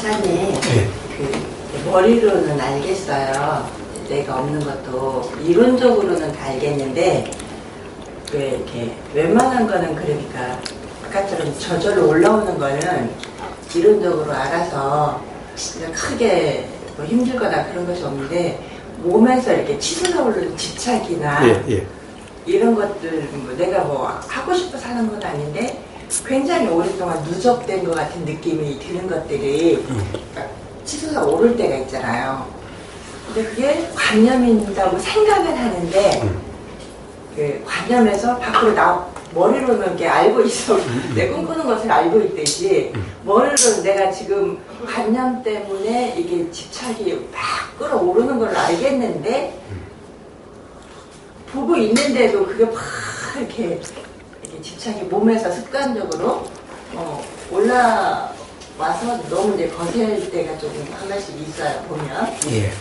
목사님, 네. 머리로는 알겠어요. 내가 없는 것도 이론적으로는 다 알겠는데 왜 이렇게 웬만한 거는 그러니까 아까처럼 저절로 올라오는 거는 이론적으로 알아서 진짜 크게 뭐 힘들거나 그런 것이 없는데 몸에서 이렇게 치솟아 오르는 집착이나 이런 것들 뭐 내가 뭐 하고 싶어서 하는 건 아닌데 굉장히 오랫동안 누적된 것 같은 느낌이 드는 것들이 치솟아 오를 때가 있잖아요. 근데 그게 관념인다고 생각은 하는데 그 관념에서 밖으로 머리로는 이렇게 알고 있어. 내 꿈꾸는 것을 알고 있듯이 머리로는 내가 지금 관념 때문에 이게 집착이 막 끌어오르는 걸 알겠는데 보고 있는데도 그게 막 이렇게 집착이 몸에서 습관적으로 올라와서 너무 이제 거셀 때가 조금 한 번씩 있어요, 보면. 예.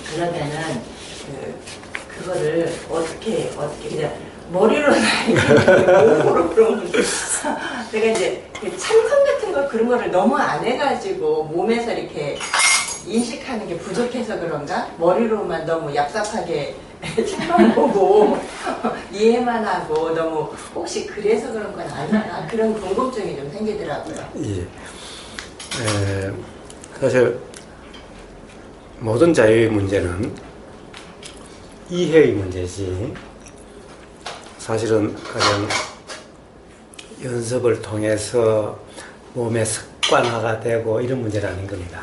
그러면은 그거를 어떻게 그냥 머리로는 알겠는데 몸으로 그러면 내가 이제 참선 같은 거 그런 거를 너무 안 해가지고 몸에서 이렇게 인식하는 게 부족해서 그런가? 머리로만 너무 얍삽하게 책만 보고 이해만 하고 너무 혹시 그래서 그런 건 아닌가? 그런 궁금증이 좀 생기더라고요. 예. 사실 모든 자유의 문제는 이해의 문제지 사실은 가령 연습을 통해서 몸의 습관화가 되고 이런 문제는 아닌 겁니다.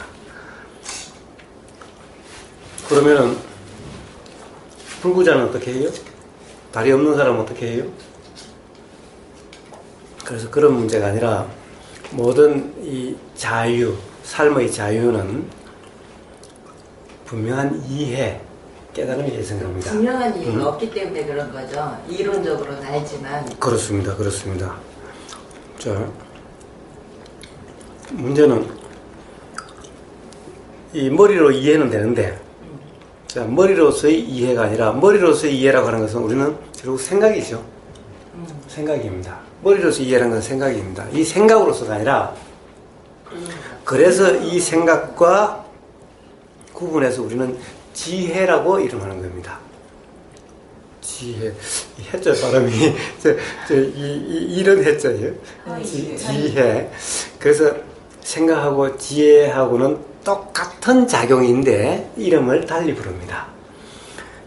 그러면은 불구자는 어떻게 해요? 다리 없는 사람은 어떻게 해요? 그래서 그런 문제가 아니라 모든 이 자유, 삶의 자유는 분명한 이해, 깨달음이 예상합니다. 분명한 이유가 없기 때문에 그런 거죠. 이론적으로는 알지만. 그렇습니다. 그렇습니다. 자, 문제는 이 머리로 이해는 되는데 자, 머리로서의 이해가 아니라 머리로서의 이해라고 하는 것은 우리는 결국 생각이죠. 생각입니다. 머리로서 이해라는 것은 생각입니다. 이 생각으로서가 아니라 그래서 이 생각과 구분해서 우리는 지혜라고 이름하는 겁니다. 지혜, 해자 발음이 이런 해자예요. 지혜. 그래서 생각하고 지혜하고는 똑같은 작용인데 이름을 달리 부릅니다.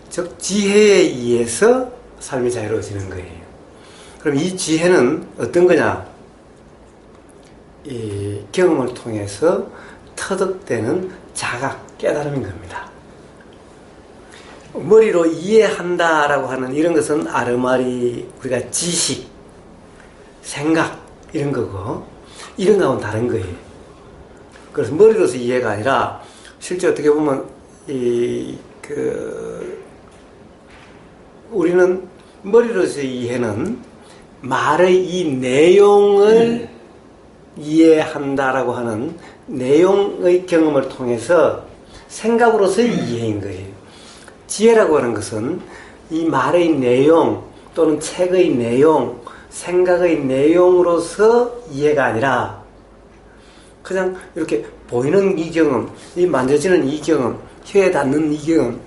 즉 지혜에 의해서 삶이 자유로워지는 거예요. 그럼 이 지혜는 어떤 거냐? 이 경험을 통해서 터득되는 자각, 깨달음인 겁니다. 머리로 이해한다라고 하는 이런 것은 아르마리, 우리가 지식, 생각 이런 거고 이런 거하고는 다른 거예요. 그래서 머리로서 이해가 아니라 실제 어떻게 보면 우리는 머리로서의 이해는 말의 이 내용을 이해한다라고 하는 내용의 경험을 통해서 생각으로서의 이해인 거예요. 지혜라고 하는 것은 이 말의 내용 또는 책의 내용, 생각의 내용으로서 이해가 아니라 그냥 이렇게 보이는 이 경험, 이 만져지는 이 경험, 혀에 닿는 이 경험,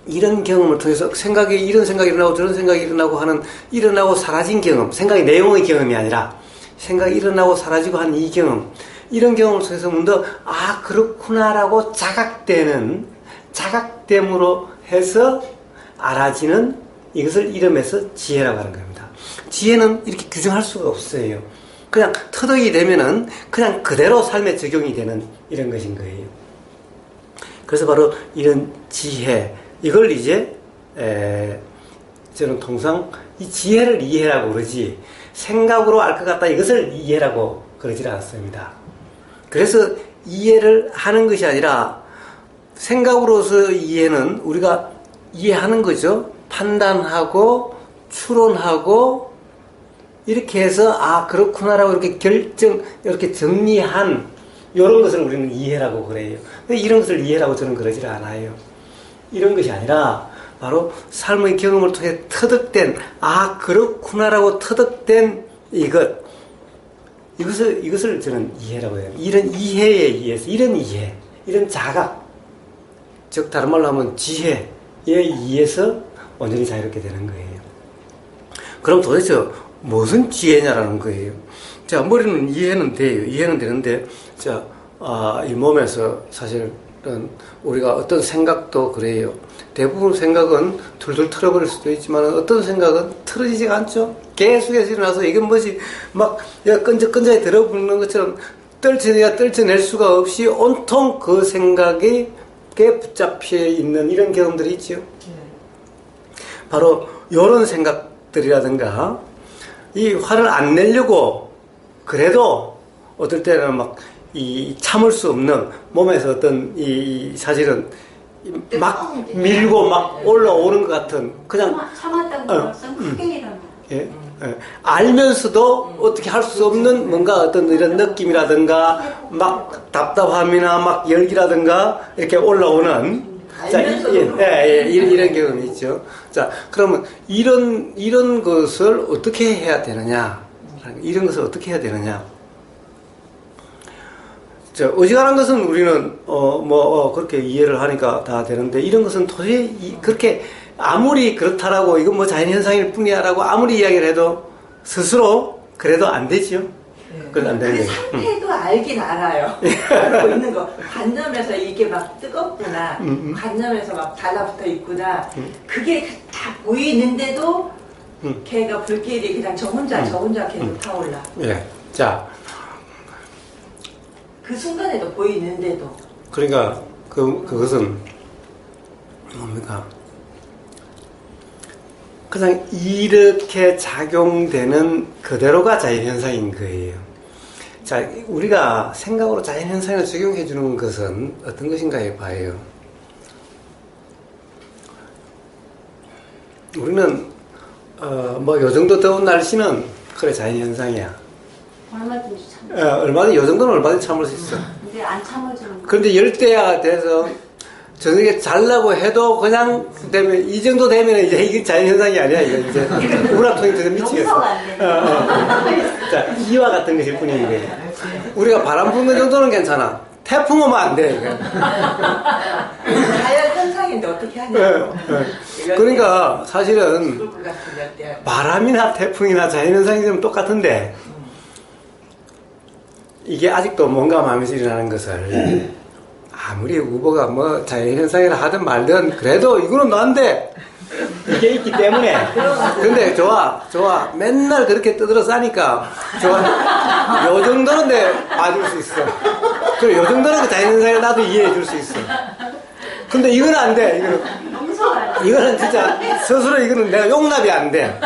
이런 경험을 통해서 이런 생각이 일어나고 저런 생각이 일어나고 사라진 경험, 생각의 내용의 경험이 아니라 생각이 일어나고 사라지고 한 이 경험, 이런 경험을 통해서 문득 그렇구나라고 자각됨으로 해서 알아지는 이것을 이름해서 지혜라고 하는 겁니다. 지혜는 이렇게 규정할 수가 없어요. 그냥 터득이 되면은 그냥 그대로 삶에 적용이 되는 이런 것인 거예요. 그래서 바로 이런 지혜, 이걸 이제 저는 통상 이 지혜를 이해라고 그러지 생각으로 알 것 같다 이것을 이해라고 그러지 않습니다. 그래서 이해를 하는 것이 아니라 생각으로서 이해는 우리가 이해하는 거죠. 판단하고 추론하고 이렇게 해서 그렇구나라고 이렇게 정리한 이런 것을 우리는 이해라고 그래요. 이런 것을 이해라고 저는 그러지 않아요. 이런 것이 아니라 바로 삶의 경험을 통해 터득된 그렇구나라고 터득된 이것, 이것을 저는 이해라고 해요. 이런 이해에 의해서, 이런 이해, 이런 자각, 즉, 다른 말로 하면 지혜에 의해서 온전히 자유롭게 되는 거예요. 그럼 도대체 무슨 지혜냐라는 거예요. 자, 머리는 이해는 돼요. 이해는 되는데, 자, 이 몸에서 사실은 우리가 어떤 생각도 그래요. 대부분 생각은 툴툴 틀어버릴 수도 있지만 어떤 생각은 틀어지지가 않죠. 계속해서 일어나서 이건 뭐지 막 끈적끈적이 들어붙는 것처럼 떨쳐낼 수가 없이 온통 그 생각에 붙잡혀 있는 이런 경험들이 있죠. 바로 이런 생각들이라든가 이 화를 안 내려고 그래도 어떨 때는 막 이 참을 수 없는 몸에서 어떤 이 사실은 막 밀고 막 올라오는 것 같은 그냥 참았던 것은 크게 일어나요. 예, 예. 알면서도 어떻게 할 수 없는 뭔가 어떤 이런 느낌이라든가 막 답답함이나 막 열기라든가 이렇게 올라오는 자, 이런 경험이 있죠. 자, 그러면 이런 것을 어떻게 해야 되느냐? 이런 것을 어떻게 해야 되느냐? 자, 어지간한 것은 우리는 그렇게 이해를 하니까 다 되는데 이런 것은 도저히 그렇게 아무리 그렇다라고 이건 뭐 자연현상일 뿐이야라고 아무리 이야기를 해도 스스로 그래도 안 되죠. 그건 안 되는 그 거예요. 상태도 알긴 알아요. 알고 있는 거. 관념에서 이게 막 뜨겁구나. 관념에서 막 달라붙어 있구나. 그게 다 보이는데도 걔가 불길이 그냥 저 혼자 계속 타올라. 예. 자, 그 순간에도 보이는데도. 그러니까 그것은 뭡니까? 그냥 이렇게 작용되는 그대로가 자연현상인 거예요. 자, 우리가 생각으로 자연현상을 적용해 주는 것은 어떤 것인가에 봐요. 우리는 요 정도 더운 날씨는 그래 자연현상이야. 얼마든지 참. 얼마든지 요 정도는 얼마든지 참을 수 있어. 근데 안 참아주는 거. 그런데 열대야가 돼서 저녁에 자려고 해도 그냥 되면 이 정도 되면 이제 이게 자연현상이 아니야. 이거 이제 우라통이 돼서 미치겠어. 용서가 안 돼. 자, 이와 같은 것일 뿐인데 우리가 바람 부는 정도는 괜찮아. 태풍 오면 안 돼. 이거. 자연 현상인데 어떻게 하냐. 그러니까 사실은 바람이나 태풍이나 자연현상이 똑같은데 이게 아직도 뭔가 마음에서 일어나는 것을 아무리 후보가 뭐 자연현상이라 하든 말든 그래도 이거는 나한테 이게 있기 때문에 근데 좋아 맨날 그렇게 떠들어 싸니까 좋아 요 정도는 내 봐줄 수 있어 그래 요 정도는 그 자연현상을 나도 이해해 줄 수 있어 근데 이건 안 돼 용서가 안 돼. 이거는 진짜 스스로 이거는 내가 용납이 안 돼.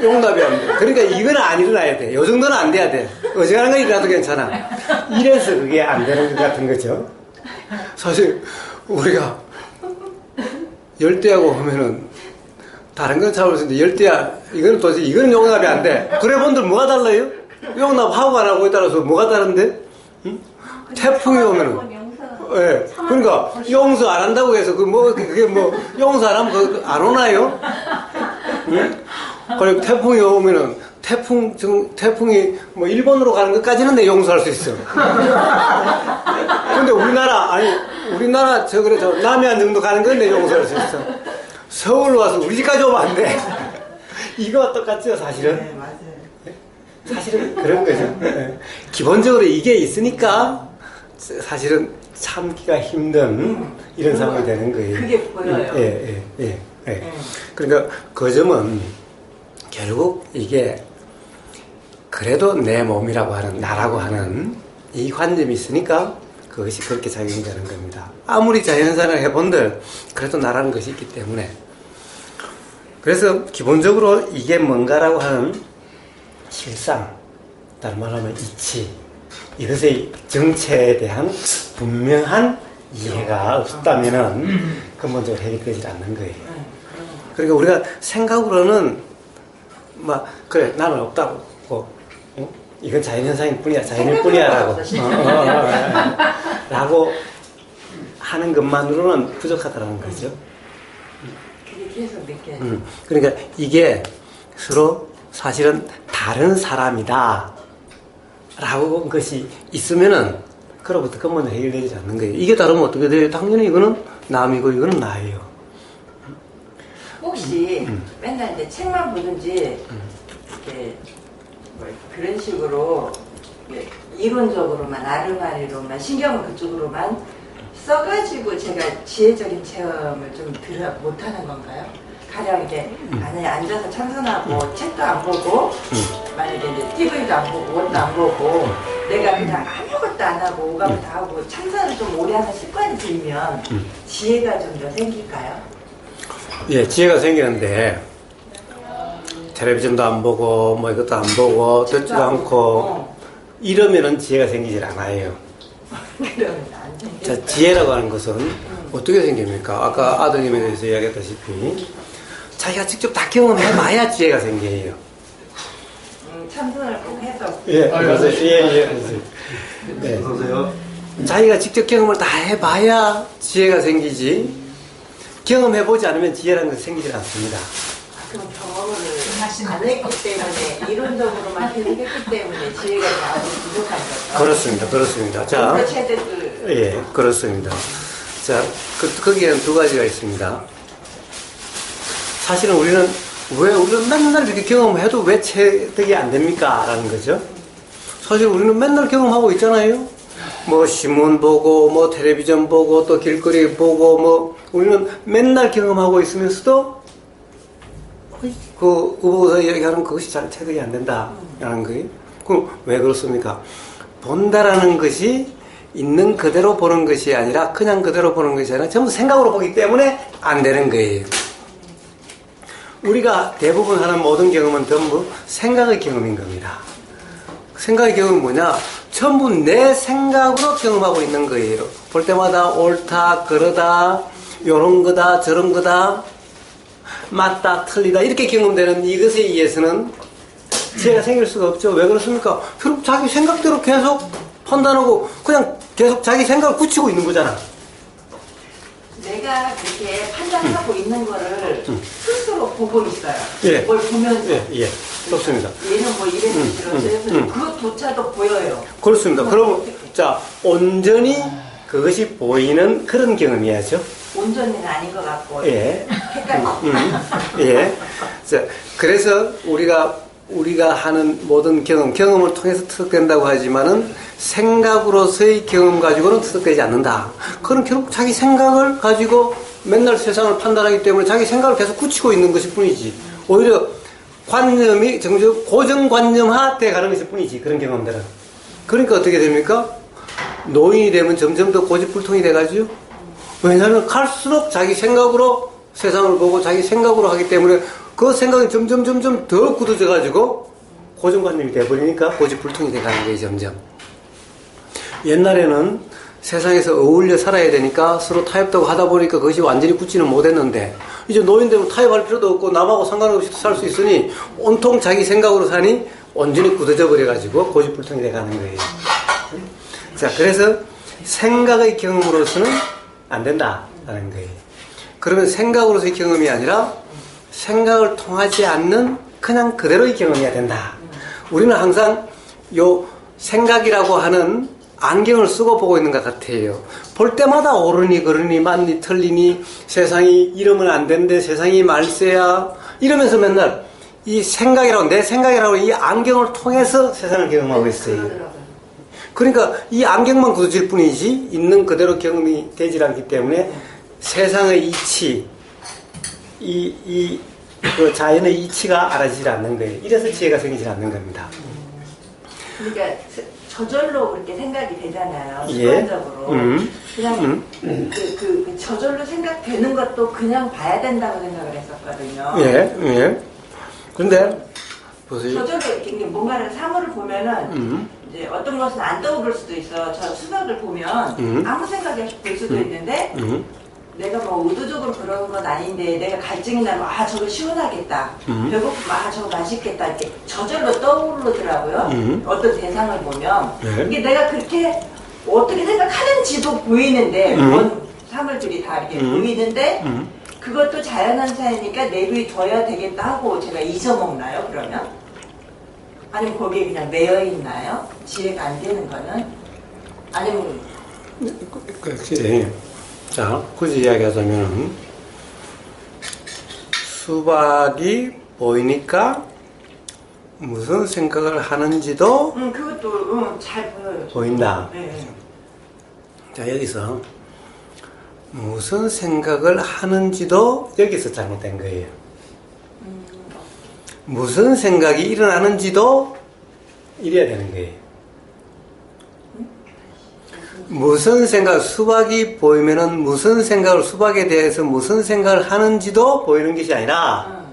용납이 안 돼. 그러니까 이거는 안 일어나야 돼. 요 정도는 안 돼야 돼. 어지간한 거 일어나도 괜찮아. 이래서 그게 안 되는 것 같은 거죠. 사실 우리가 열대야고 하면은 다른 건 참을 수 있는데 열대야 이거는 도저히 이거는 용납이 안 돼. 그래 본들 뭐가 달라요? 용납하고 안 하고에 따라서 뭐가 다른데? 응? 태풍이 오면은 예. 그러니까 용서 안 한다고 해서 그게 용서 안 하면 그거 안 오나요? 응? 그리고 태풍이 오면은 태풍이 뭐 일본으로 가는 것까지는 내 용서할 수 있어. 근데 우리나라 저 남해안 정도 가는 건 내 용서할 수 있어. 서울 와서 우리 집까지 오면 안 돼. 이거와 똑같죠, 사실은. 네, 맞아요. 사실은 그런 거죠. 예. 기본적으로 이게 있으니까 사실은 참기가 힘든 이런 상황이 되는 거예요. 그게 보여요. 예. 그러니까 그 점은 결국 이게 그래도 내 몸이라고 하는 나라고 하는 이 관점이 있으니까 그것이 그렇게 작용되는 겁니다. 아무리 자연산을 해본들 그래도 나라는 것이 있기 때문에 그래서 기본적으로 이게 뭔가라고 하는 실상 다른 말로 하면 이치 이것의 정체에 대한 분명한 이해가 없다면은 근본적으로 해결되지 않는 거예요. 그러니까 우리가 생각으로는 그래 나는 없다고 이건 자연현상일 뿐이야 자연일 뿐이야 라고 하는 것만으로는 부족하다는 거죠. 그게 계속 느껴져요. 그러니까 이게 서로 사실은 다른 사람이다 라고 한 것이 있으면은 그로부터 근본은 해결되지 않는 거예요. 이게 다르면 어떻게 돼요? 당연히 이거는 남이고 이거는 나예요. 혹시 맨날 이제 책만 보든지 이렇게 뭐 그런 식으로 이렇게 이론적으로만 아르마리로만 신경을 그쪽으로만 써가지고 제가 지혜적인 체험을 좀 못하는 건가요? 가령 이렇게 안에 앉아서 참선하고 책도 안 보고 만약에 이제 TV도 안 보고 옷도 안 보고 내가 그냥 아무것도 안 하고 오감을 다 하고 참선을 좀 오래 하는 습관이 들면 지혜가 좀 더 생길까요? 예, 지혜가 생기는데 텔레비전도 안 보고 뭐 이것도 안 보고 듣지도 않고 이러면은 지혜가 생기질 않아요. 그러면 안 생겨. 자, 지혜라고 하는 것은 어떻게 생깁니까? 아까 아드님에 대해서 이야기했다시피 자기가 직접 다 경험해봐야 지혜가 생겨요. 참선을 꼭 해서. 예, 맞아요. 예. 네. 어서오세요. 자기가 직접 경험을 다 해봐야 지혜가 생기지, 경험해보지 않으면 지혜라는 것이 생기질 않습니다. 그럼 경험을 안 했기 때문에 이론적으로만 했기 때문에 지혜가 아주 부족한 거죠. 그렇습니다. 자, 예, 그렇습니다. 자, 거기에는 두 가지가 있습니다. 사실은 우리는 맨날 이렇게 경험해도 왜 체득이 안 됩니까? 라는 거죠. 사실 우리는 맨날 경험하고 있잖아요. 뭐 신문 보고 뭐 텔레비전 보고 또 길거리 보고 뭐 우리는 맨날 경험하고 있으면서도 그 의보서 얘기하는 그것이 잘 체득이 안 된다라는 거예요. 그럼 왜 그렇습니까? 본다라는 것이 있는 그대로 보는 것이 아니라 그냥 그대로 보는 것이 아니라 전부 생각으로 보기 때문에 안 되는 거예요. 우리가 대부분 하는 모든 경험은 전부 생각의 경험인 겁니다. 생각의 경험은 뭐냐? 전부 내 생각으로 경험하고 있는 거예요. 볼 때마다 옳다, 그러다, 요런 거다, 저런 거다, 맞다, 틀리다 이렇게 경험되는 이것에 의해서는 지혜가 생길 수가 없죠. 왜 그렇습니까? 결국 자기 생각대로 계속 판단하고 그냥 계속 자기 생각을 굳히고 있는 거잖아. 내가 그렇게 판단하고 있는 거를 스스로 보고 있어요. 예. 뭘 보면서. 예. 좋습니다. 얘는 뭐 이랬는지 저랬는지 그것조차도 보여요. 그렇습니다. 그럼 자, 온전히 그것이 보이는 그런 경험이야죠. 온전히는 아닌 것 같고. 예. 헷갈려. 예. 자, 그래서 우리가 하는 모든 경험을 통해서 터득된다고 하지만은 생각으로서의 경험 가지고는 터득되지 않는다. 그건 결국 자기 생각을 가지고 맨날 세상을 판단하기 때문에 자기 생각을 계속 굳히고 있는 것일 뿐이지. 오히려 관념이 정말 고정관념화 돼 가는 것일 뿐이지. 그런 경험들은. 그러니까 어떻게 됩니까? 노인이 되면 점점 더 고집불통이 돼가지고, 왜냐하면 갈수록 자기 생각으로 세상을 보고 자기 생각으로 하기 때문에 그 생각이 점점 더 굳어져가지고 고정관념이 돼버리니까 고집불통이 돼가는 거예요. 점점. 옛날에는 세상에서 어울려 살아야 되니까 서로 타협도 하다 보니까 그것이 완전히 굳지는 못했는데, 이제 노인 되면 타협할 필요도 없고 남하고 상관없이 살 수 있으니 온통 자기 생각으로 사니 온전히 굳어져 버려가지고 고집불통이 돼가는 거예요. 자, 그래서 생각의 경험으로서는 안 된다라는 거예요. 그러면 생각으로서의 경험이 아니라 생각을 통하지 않는 그냥 그대로의 경험이어야 된다. 우리는 항상 요 생각이라고 하는 안경을 쓰고 보고 있는 것 같아요. 볼 때마다 옳으니 그러니 맞니 틀리니 세상이 이러면 안 되는데 세상이 말세야 이러면서 맨날 이 생각이라고, 내 생각이라고 이 안경을 통해서 세상을 경험하고 있어요. 그러니까 이 안경만 굳어질 뿐이지 있는 그대로 경험이 되질 않기 때문에 세상의 이치, 그 자연의 이치가 알아지질 않는 거예요. 이래서 지혜가 생기질 않는 겁니다. 그러니까 저절로 그렇게 생각이 되잖아요. 예. 습관적으로. 그냥 그 저절로 생각되는 것도 그냥 봐야 된다고 생각을 했었거든요. 예. 근데 보세요. 저절로 이렇게 뭔가를 사물을 보면은 이제 어떤 것은 안 떠오를 수도 있어. 저 수박을 보면 아무 생각이 없이 볼 수도 있는데 내가 뭐 의도적으로 그런 건 아닌데 내가 갈증이 나면 아 저거 시원하겠다. 배고프면 아 저거 맛있겠다. 이렇게 저절로 떠오르더라고요. 어떤 대상을 보면 네. 이게 내가 그렇게 어떻게 생각하는지도 보이는데 뭔 사물들이 다 이렇게 보이는데 그것도 자연한사이니까 내비둬야 되겠다 하고 제가 잊어먹나요 그러면? 아니면 거기에 그냥 매여 있나요? 지혜가 안 되는 거는? 아니면 그렇지. 자, 굳이 이야기하자면 수박이 보이니까 무슨 생각을 하는지도 그것도 잘 보여요. 보인다. 네. 자, 여기서 무슨 생각을 하는지도 여기서 잘못된 거예요. 무슨 생각이 일어나는지도 이래야 되는 거예요. 무슨 생각, 수박이 보이면은 무슨 생각을, 수박에 대해서 무슨 생각을 하는지도 보이는 것이 아니라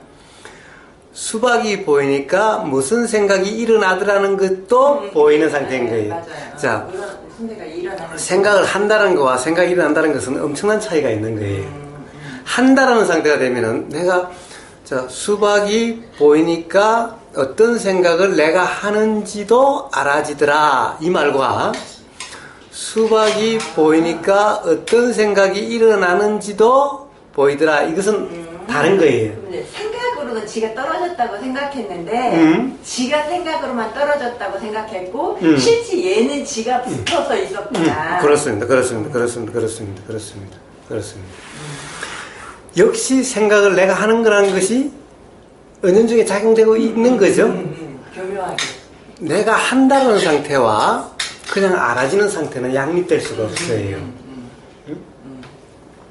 수박이 보이니까 무슨 생각이 일어나더라는 것도 보이는 상태인 거예요. 맞아요. 자, 무슨 생각이 일어나는 생각을 한다는 거와 생각이 일어난다는 것은 엄청난 차이가 있는 거예요. 한다라는 상태가 되면은 내가 자, 수박이 보이니까 어떤 생각을 내가 하는지도 알아지더라. 이 말과 수박이 보이니까 어떤 생각이 일어나는지도 보이더라. 이것은 다른 거예요. 근데 생각으로는 지가 떨어졌다고 생각했는데 지가 생각으로만 떨어졌다고 생각했고 실제 얘는 지가 붙어서 있었구나. 그렇습니다. 역시 생각을 내가 하는 거라는 것이 은연중에 작용되고 있는 거죠. 교묘하게. 내가 한다는 상태와 그냥 알아지는 상태는 양립될 수가 없어요.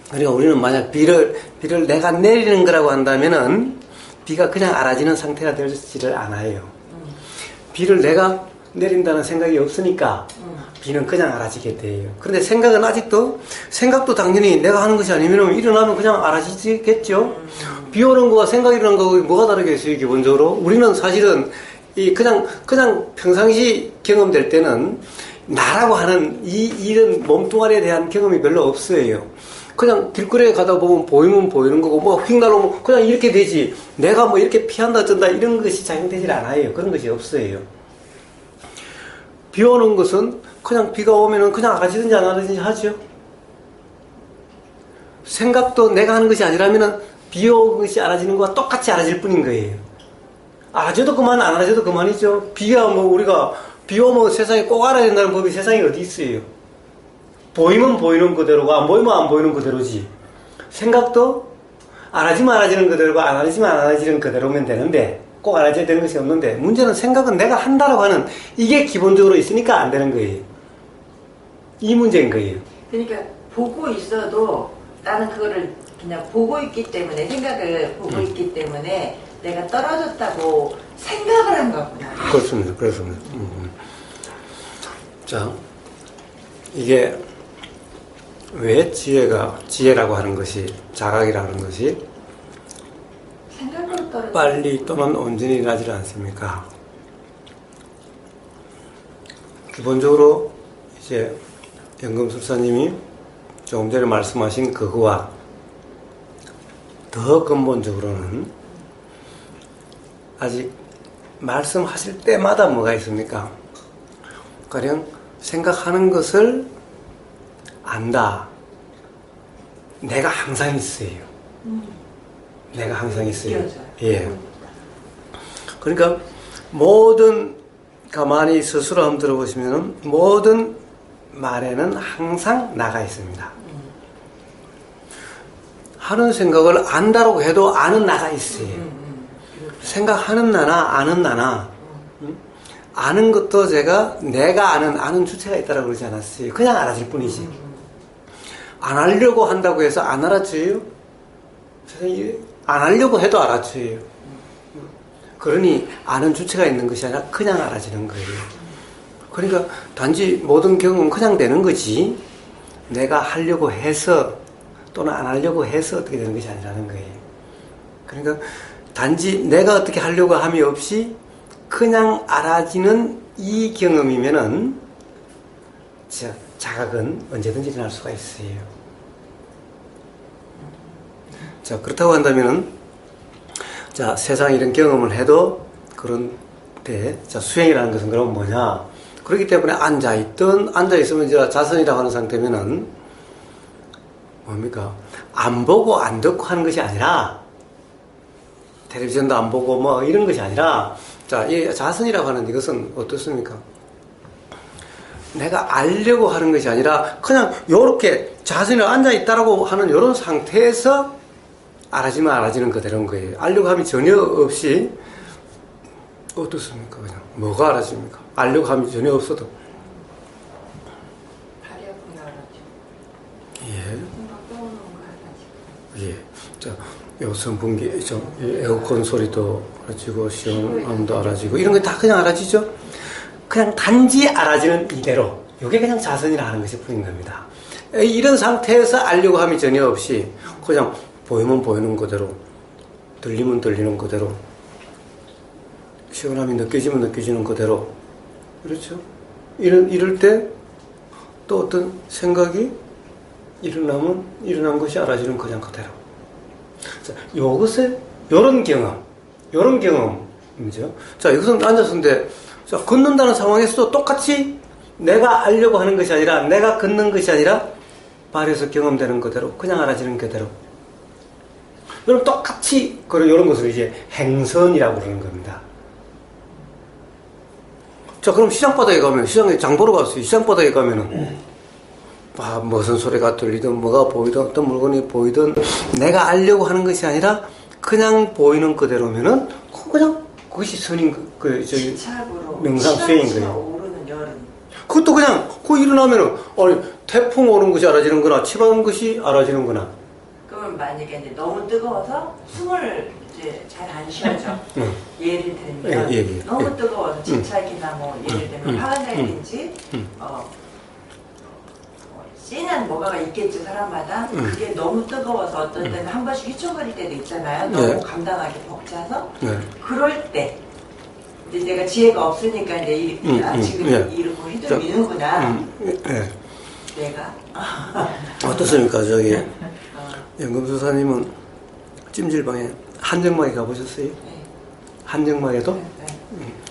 그러니까 우리는 만약 비를 내가 내리는 거라고 한다면은 비가 그냥 알아지는 상태가 되지를 않아요. 비를 내가 내린다는 생각이 없으니까 비는 그냥 알아지게 돼요. 그런데 생각도 당연히 내가 하는 것이 아니면 일어나면 그냥 알아지겠죠. 비 오는 거와 생각이 일어나는 거하고 뭐가 다르겠어요, 기본적으로? 우리는 사실은 그냥 평상시 경험될 때는 나라고 하는 이런 몸뚱아리에 대한 경험이 별로 없어요. 그냥 길거리에 가다 보면 보이면 보이는 거고, 뭐 휙 날아오면 그냥 이렇게 되지. 내가 뭐 이렇게 피한다, 쩐다, 이런 것이 작용되질 않아요. 그런 것이 없어요. 비 오는 것은 그냥 비가 오면은 그냥 알아지든지 안 알아지든지 하죠. 생각도 내가 하는 것이 아니라면은 비 오는 것이 알아지는 것과 똑같이 알아질 뿐인 거예요. 알아져도 그만, 안 알아져도 그만이죠. 비가 우리가 비 오면 세상에 꼭 알아야 된다는 법이 세상에 어디 있어요. 보이면 보이는 그대로고 안 보이면 안 보이는 그대로지. 생각도 알아지면 알아지는 그대로고 안 알아지면 안 알아지는 그대로면 되는데 꼭 알아져야 되는 것이 없는데 문제는 생각은 내가 한다라고 하는 이게 기본적으로 있으니까 안 되는 거예요. 이 문제인 거예요. 그러니까 보고 있어도 나는 그거를 그냥 보고 있기 때문에 생각을 보고 있기 때문에 내가 떨어졌다고 생각을 한 거구나. 그렇습니다. 자, 이게 왜 지혜라고 하는 것이, 자각이라고 하는 것이 생각으로 떨어져. 빨리 또는 온전히 일어나지 않습니까? 기본적으로 이제 연금술사님이 조금 전에 말씀하신 그거와 더 근본적으로는 아직 말씀하실 때마다 뭐가 있습니까? 가령 생각하는 것을 안다. 내가 항상 있어요. 내가 항상 있어요. 예. 그러니까 가만히 스스로 한번 들어보시면 모든 말에는 항상 나가 있습니다. 하는 생각을 안다라고 해도 아는 나가 있어요. 생각하는 나나 아는 나나 아는 것도 내가 아는 주체가 있다라고 그러지 않았어요. 그냥 알아질 뿐이지. 안 하려고 한다고 해서 안 알아줘요? 세상에 안 하려고 해도 알아줘요. 그러니 아는 주체가 있는 것이 아니라 그냥 알아지는 거예요. 그러니까 단지 모든 경험은 그냥 되는 거지 내가 하려고 해서 또는 안 하려고 해서 어떻게 되는 것이 아니라는 거예요. 그러니까 단지 내가 어떻게 하려고 함이 없이 그냥 알아지는 이 경험이면은 자각은 언제든지 일어날 수가 있어요. 자, 그렇다고 한다면은 세상 이런 경험을 해도 그런데 수행이라는 것은 그럼 뭐냐? 그렇기 때문에 앉아있으면 이제 자선이라고 하는 상태면은 뭡니까? 안 보고 안 듣고 하는 것이 아니라 텔레비전도 안 보고 뭐 이런 것이 아니라 자, 이 자선이라고 하는 이것은 어떻습니까? 내가 알려고 하는 것이 아니라 그냥 요렇게 자선이 앉아있다라고 하는 요런 상태에서 알아지면 알아지는 그대로인 거예요. 알려고 함이 전혀 없이 어떻습니까? 그냥 뭐가 알아집니까? 알려고 함이 전혀 없어도 다리 아픈 거 알았죠. 예. 생각 떠오르는 거 알아지. 예. 자, 요 선풍기, 에어컨 소리도 알아지고, 시원함도 알아지고, 이런 거 다 그냥 알아지죠? 그냥 단지 알아지는 이대로. 이게 그냥 자선이라 하는 것이 뿐인 겁니다. 이런 상태에서 알려고 함이 전혀 없이, 그냥 보이면 보이는 그대로, 들리면 들리는 그대로, 시원함이 느껴지면 느껴지는 그대로. 그렇죠? 이럴 때, 또 어떤 생각이 일어나면 일어난 것이 알아지는 그냥 그대로. 자, 요것에 요런 경험이죠. 자, 이것은 앉았는데, 자, 걷는다는 상황에서도 똑같이 내가 알려고 하는 것이 아니라, 내가 걷는 것이 아니라, 발에서 경험되는 그대로, 그냥 알아지는 그대로. 그럼 똑같이, 그리고 이런 것을 이제 행선이라고 그러는 겁니다. 자, 그럼 시장바닥에 가면, 시장에 장 보러 갔어요. 시장바닥에 가면은, 무슨 소리가 들리든 뭐가 보이든 어떤 물건이 보이든 내가 알려고 하는 것이 아니라 그냥 보이는 그대로면은 그냥 그것이 선인 저기 명상 수행인 거예요. 오르는 여름. 그것도 그냥 일어나면은 태풍 오는 것이 알아지는 거나 치바 오는 것이 알아지는 거나. 그러면 만약에 이제 너무 뜨거워서 숨을 이제 잘 안 쉬어져. 예를 들면 예. 너무 뜨거워서 집착이나 뭐 예를 들면 화가 날든지 씬한 뭐가가 있겠죠, 사람마다. 그게 너무 뜨거워서 어떤 때는 한 번씩 휘청거릴 때도 있잖아요. 너무 감당하기 벅차서. 그럴 때 이제 내가 지혜가 없으니까 이제 지금 이러고 휘둘리는구나. 내가 어떻습니까? 저기 연금수사님은 찜질방에 한정막에 가보셨어요? 네. 한정막에도?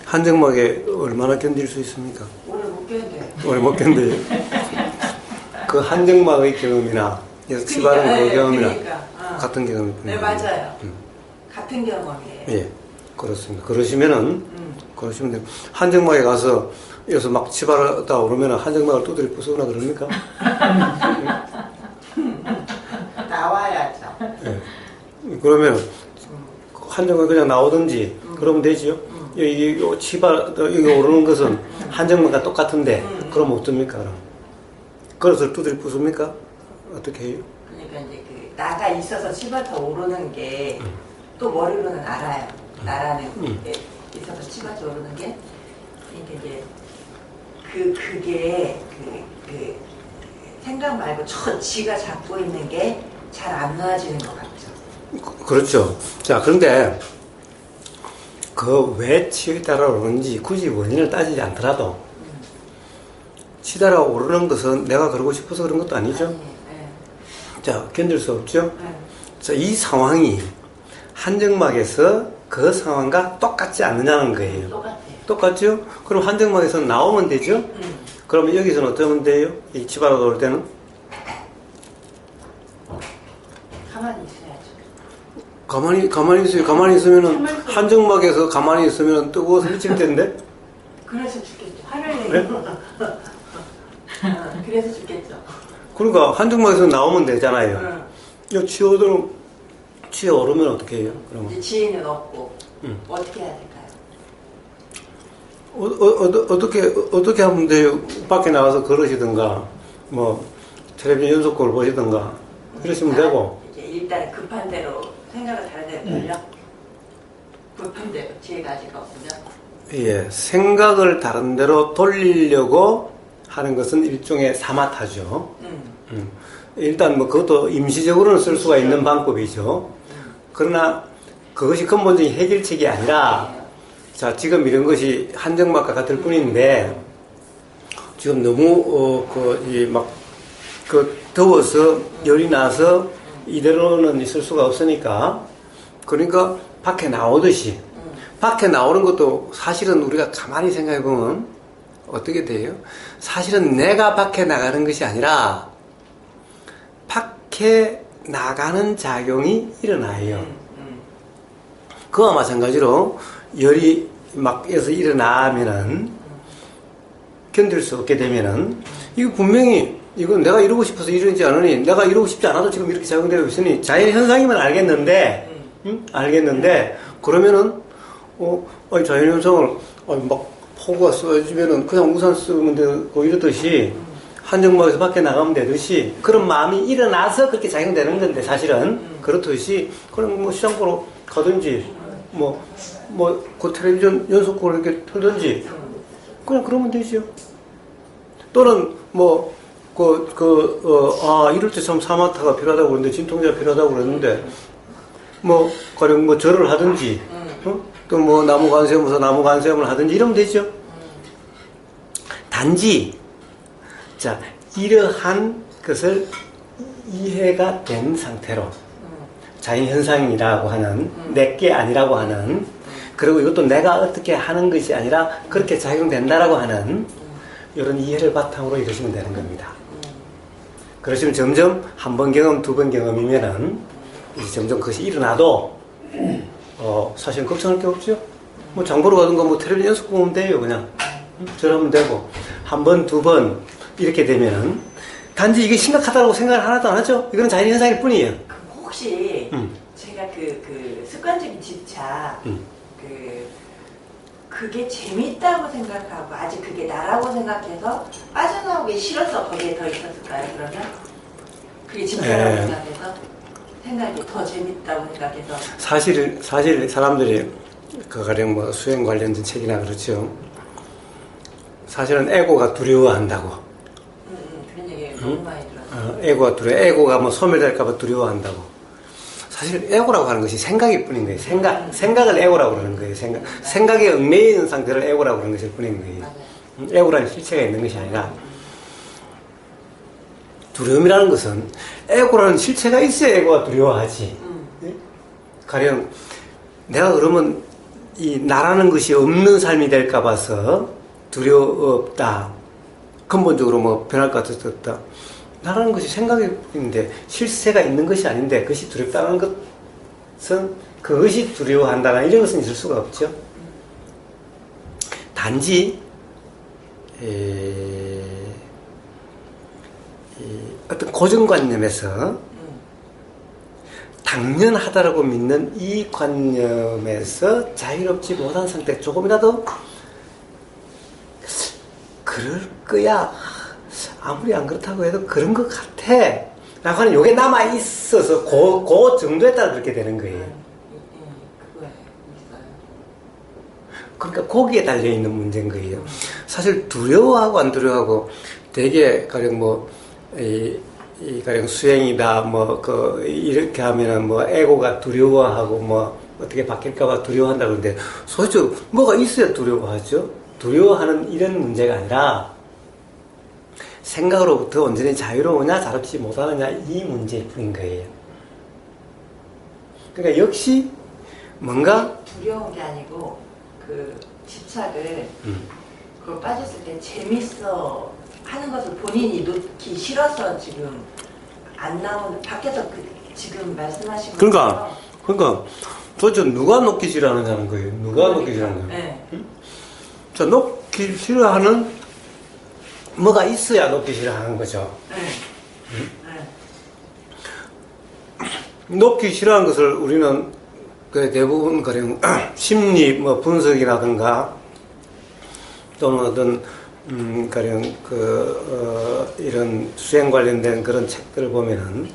한정막에 얼마나 견딜 수 있습니까? 오래 못 견뎌요. 오래 못 견뎌요. 그 한정막의 경험이나 치바른 그 경험이나 같은 경험일 뿐이에요. 네, 맞아요. 같은 경험이에요. 예, 그렇습니다. 그러시면 돼요. 한정막에 가서 여기서 막 치바르다 오르면 한정막을 두드려 부수거나 그럽니까? 나와야죠. 예. 그러면 한정막에 그냥 나오든지 그러면 되지요. 여기 여기 오르는 것은 한정막과 똑같은데 그럼 어떻습니까? 그럼 그것을 두드려 부숩니까? 어떻게 해요? 그러니까 이제 나가 있어서 치받아 오르는 게 또 머리로는 알아요. 나라는 게 있어서 치받아 오르는 게. 그러니까 이제 그게 생각 말고 지가 잡고 있는 게 잘 안 놓아지는 것 같죠. 그렇죠. 자, 그런데 왜 치에 따라 오르는지 굳이 원인을 따지지 않더라도 치달아 오르는 것은 내가 그러고 싶어서 그런 것도 아니죠. 자, 견딜 수 없죠. 자, 이 상황이 한정막에서 그 상황과 똑같지 않느냐는 거예요. 똑같아요. 똑같죠? 그럼 한정막에서 나오면 되죠? 그러면 여기서는 어쩌면 돼요? 이 치바라 올 때는? 가만히 있어야죠. 가만히 있어요. 가만히 있으면은, 한정막에서 가만히 있으면 뜨거워서 미칠 텐데? 그래서 죽겠죠. 화를 네? 내고. 그래서 죽겠죠. 그러니까 한정막에서 나오면 되잖아요. 치에 오르면 어떻게 해요? 그러면? 이제 지혜는 없고 어떻게 해야 될까요? 어떻게 하면 돼요? 밖에 나가서 걸으시든가, 텔레비전 연속극을 보시든가, 그러시면 되고. 이제 일단 급한 대로 생각을 다른 데로 돌려. 급한 대로 지혜가 아직 없으면. 예, 생각을 다른 데로 돌리려고 하는 것은 일종의 사마타죠. 일단 그것도 임시적으로는 쓸 수가 있는 방법이죠. 그러나 그것이 근본적인 해결책이 아니라, 자, 지금 이런 것이 한정막과 같을 뿐인데, 지금 너무, 더워서 열이 나서 이대로는 있을 수가 없으니까, 그러니까 밖에 나오듯이, 밖에 나오는 것도 사실은 우리가 가만히 생각해보면 어떻게 돼요? 사실은 내가 밖에 나가는 것이 아니라, 밖에 나가는 작용이 일어나요. 그와 마찬가지로 열이 막 해서 일어나면은 견딜 수 없게 되면은 이거 분명히 이건 내가 이러고 싶어서 이러지 않으니 내가 이러고 싶지 않아도 지금 이렇게 작용되고 있으니 자연 현상이면 알겠는데 알겠는데 그러면은 자연 현상을 막 폭우가 쏟아지면은 그냥 우산 쓰면 되고 이러듯이 한정막에서 밖에 나가면 되듯이 그런 마음이 일어나서 그렇게 작용되는 건데 사실은 그렇듯이 그럼 뭐 시장 보러 가든지 그 텔레비전 연속으로 이렇게 틀든지 그냥 그러면 되죠. 또는 이럴 때 참 사마타가 필요하다고 그러는데 진통제가 필요하다고 그러는데 가령 절을 하든지 또 나무 관세음에서 나무 관세음을 하든지 이러면 되죠. 단지 자 이러한 것을 이해가 된 상태로 자연현상이라고 하는 내게 아니라고 하는 그리고 이것도 내가 어떻게 하는 것이 아니라 그렇게 작용된다라고 하는 이런 이해를 바탕으로 이러시면 되는 겁니다. 그러시면 점점 한 번 경험, 두 번 경험이면은 이제 점점 그것이 일어나도 사실 걱정할 게 없죠. 장 보러 가든가 텔레비전 연습 보면 돼요. 그냥 저러면 되고 한 번, 두 번 이렇게 되면은 단지 이게 심각하다고 생각을 하나도 안 하죠. 이건 자연현상일 뿐이에요. 혹시 제가 습관적인 집착 그게 재밌다고 생각하고 아직 그게 나라고 생각해서 빠져나오기 싫어서 거기에 더 있었을까요? 그러면 그게 진짜라고 생각해서 생각이 더 재밌다고 생각해서 사실 사람들이 가령 수행 관련된 책이나 그렇죠. 사실은 에고가 두려워한다고. 그런 얘기 너무 많이 들었어요. 에고가 에고가 소멸될까봐 두려워한다고. 사실 에고라고 하는 것이 생각일 뿐인 거예요. 생각을 에고라고 그러는 거예요. 생각에 얽매여 있는 상태를 에고라고 그러는 것일 뿐인 거예요. 에고라는 실체가 있는 것이 아니라 두려움이라는 것은 에고라는 실체가 있어야 에고가 두려워하지. 가령 내가 그러면 이 나라는 것이 없는 삶이 될까 봐서 두려웠다. 근본적으로 변할 것 같아서 없다. 나라는 것이 생각인데 실체가 있는 것이 아닌데 그것이 두렵다는 것은 그것이 두려워한다는 이런 것은 있을 수가 없죠. 단지 어떤 고정관념에서 당연하다라고 믿는 이 관념에서 자유롭지 못한 상태 조금이라도 그럴 거야. 아무리 안 그렇다고 해도 그런 것 같아. 라고 하는 요게 남아있어서 그 정도에 따라 그렇게 되는 거예요. 그거에 있어요. 그러니까 거기에 달려있는 문제인 거예요. 사실 두려워하고 안 두려워하고 되게 가령 가령 수행이다 이렇게 하면은 에고가 두려워하고 어떻게 바뀔까봐 두려워한다 그러는데 솔직히 뭐가 있어야 두려워하죠? 두려워하는 이런 문제가 아니라 생각으로부터 온전히 자유로우냐 자유롭지 못하느냐 이 문제일 뿐인 거예요. 그러니까 역시 뭔가 두려운 게 아니고 집착을 그걸 빠졌을 때 재밌어 하는 것을 본인이 놓기 싫어서 지금 안 나오는 밖에서 지금 말씀하신 그러니까 도대체 누가 놓기 싫어하느냐는 거예요. 누가 놓기 싫어하는 거예요. 네. 자, 놓기 싫어하는 뭐가 있어야 놓기 싫어하는 거죠. 놓기 싫어하는 것을 우리는 대부분 가령 심리 분석이라든가 또는 어떤 가령 이런 수행 관련된 그런 책들을 보면은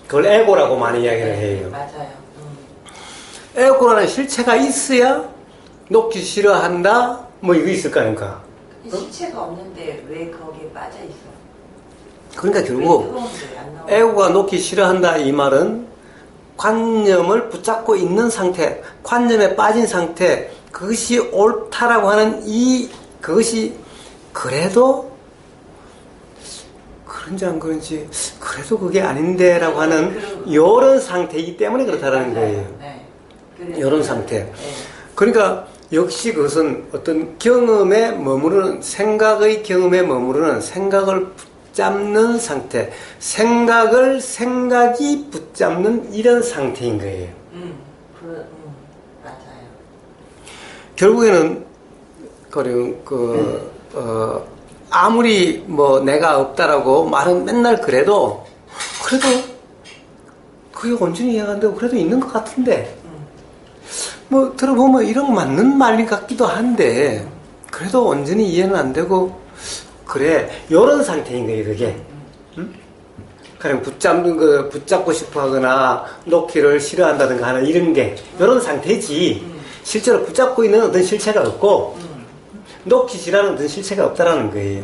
그걸 에고라고 많이 이야기를 해요. 맞아요. 에고라는 실체가 있어야 놓기 싫어한다. 이거 있을 거 아닙니까? 실체가 없는데 왜 거기에 빠져 있어? 그러니까 결국 에고가 놓기 싫어한다 이 말은 관념을 붙잡고 있는 상태, 관념에 빠진 상태, 그것이 옳다라고 하는 그것이 그래도 그런지 안 그런지 그래도 그게 아닌데라고 하는 이런 상태이기 때문에 그렇다라는 거예요. 이런 상태. 그러니까 역시 그것은 어떤 경험에 머무르는 생각의 경험에 머무르는 생각을 붙잡는 상태, 생각이 붙잡는 이런 상태인 거예요. 맞아요. 결국에는 아무리 뭐 내가 없다라고 말은 맨날 그래도 그게 온전히 이해가 안 되고 그래도 있는 것 같은데 뭐 들어보면 이런 거 맞는 말 같기도 한데 그래도 온전히 이해는 안 되고 그래 요런 상태인 거예요 그게. 그냥 붙잡고 싶어 하거나 놓기를 싫어한다든가 하는 이런 게 요런 상태지 실제로 붙잡고 있는 어떤 실체가 없고 놓기 싫어하는 어떤 실체가 없다라는 거예요.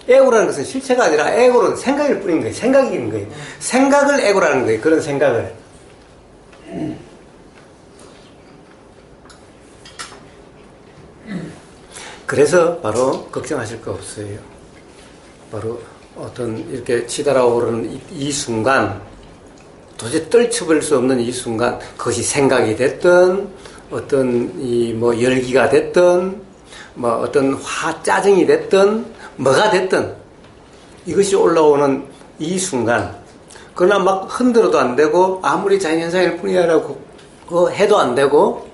에고라는 것은 실체가 아니라 에고는 생각일 뿐인 거예요. 생각인 거예요. 생각을 에고라는 거예요. 그런 생각을. 그래서 바로 걱정하실 거 없어요. 바로 어떤 이렇게 치달아 오르는 이 순간, 도저히 떨쳐버릴 수 없는 이 순간, 그것이 생각이 됐든, 어떤 뭐 열기가 됐든, 뭐 어떤 짜증이 됐든, 뭐가 됐든, 이것이 올라오는 이 순간, 그러나 막 흔들어도 안 되고, 아무리 자연현상일 뿐이라고 해도 안 되고,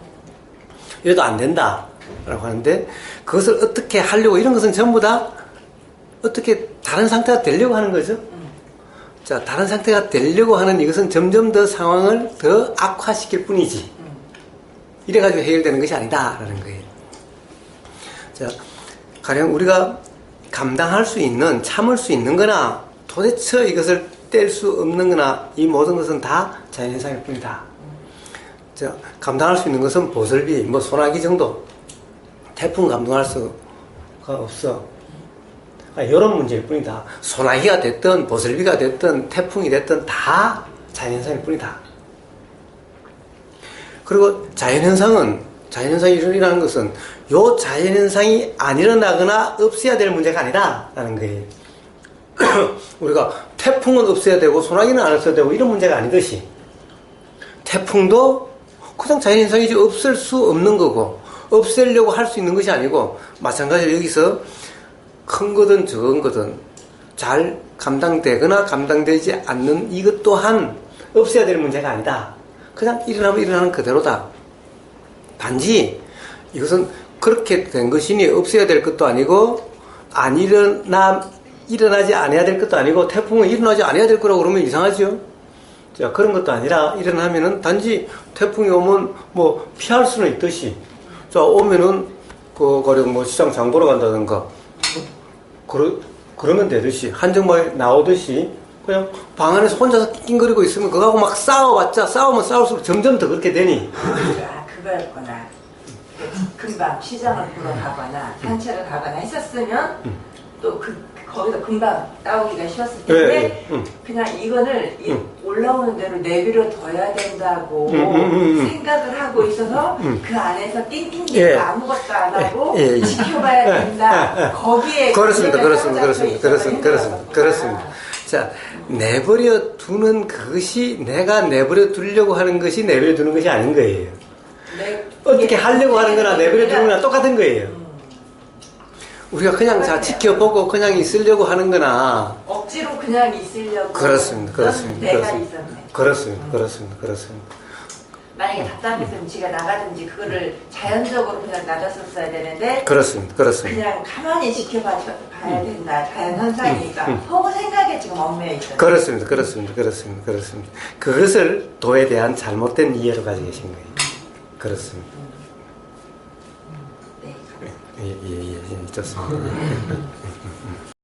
이래도 안 된다. 라고 하는데, 그것을 어떻게 하려고, 이런 것은 전부 다 어떻게 다른 상태가 되려고 하는 거죠. 자, 다른 상태가 되려고 하는 이것은 점점 더 상황을 더 악화시킬 뿐이지. 이래가지고 해결되는 것이 아니다라는 거예요. 자, 가령 우리가 감당할 수 있는, 참을 수 있는 거나 도대체 이것을 뗄 수 없는 거나 이 모든 것은 다 자연현상일 뿐이다. 자, 감당할 수 있는 것은 보슬비, 뭐 소나기 정도. 태풍 감당할 수가 없어. 이런 문제일 뿐이다. 소나기가 됐든 보슬비가 됐든 태풍이 됐든 다 자연현상일 뿐이다. 그리고 자연현상이 일어나는 것은 요 자연현상이 안 일어나거나 없애야 될 문제가 아니다 라는 거예요. 우리가 태풍은 없애야 되고 소나기는 안 없애야 되고 이런 문제가 아니듯이 태풍도 그냥 자연현상이지 없앨 수 없는 거고 없애려고 할 수 있는 것이 아니고 마찬가지로 여기서 큰 거든 적은 거든 잘 감당되거나 감당되지 않는 이것 또한 없애야 될 문제가 아니다. 그냥 일어나면 일어나는 그대로다. 단지 이것은 그렇게 된 것이니 없애야 될 것도 아니고 안 일어나지 않아야 될 것도 아니고 태풍은 일어나지 않아야 될 거라고 그러면 이상하죠. 자, 그런 것도 아니라 일어나면은 단지 태풍이 오면 뭐 피할 수는 있듯이 자, 오면은 가령 뭐 시장 장 보러 간다든가 그러면 되듯이 한정마에 나오듯이 그냥 방 안에서 혼자서 낑낑거리고 있으면 그거하고 막 싸워봤자 싸우면 싸울수록 점점 더 그렇게 되니 그거였구나. 금방 시장을 보러 가거나 산책을 가거나 했었으면 또 거기서 금방 싸우기가 쉬웠을 텐데 그냥 이거를 올라오는 대로 내비로 둬야 된다고 생각을 하고 있어서 그 안에서 띵띵대고 아무것도 안 하고 지켜봐야 된다. 거기에 그렇습니다. 자, 내버려 두는 그것이 내가 내버려 두려고 하는 것이 내버려 두는 것이 아닌 거예요. 어떻게 하려고 하는 거나 내버려 두는 거나 똑같은 거예요. 우리가 그냥 다 지켜보고 그냥 있으려고 하는 거나 억지로 그냥 있으려고 그렇습니다. 내가 있었네. 그렇습니다. 만약에 답답했으면 지가 나가든지 그거를 자연적으로 그냥 놔뒀었어야 되는데 그렇습니다. 그냥 가만히 지켜봐야 된다. 자연현상이니까 허구 생각에 지금 얽매여 있어요. 그렇습니다. 그것을 도에 대한 잘못된 이해로 가지고 계신 거예요. 그렇습니다. 네. 예, 좋습니다.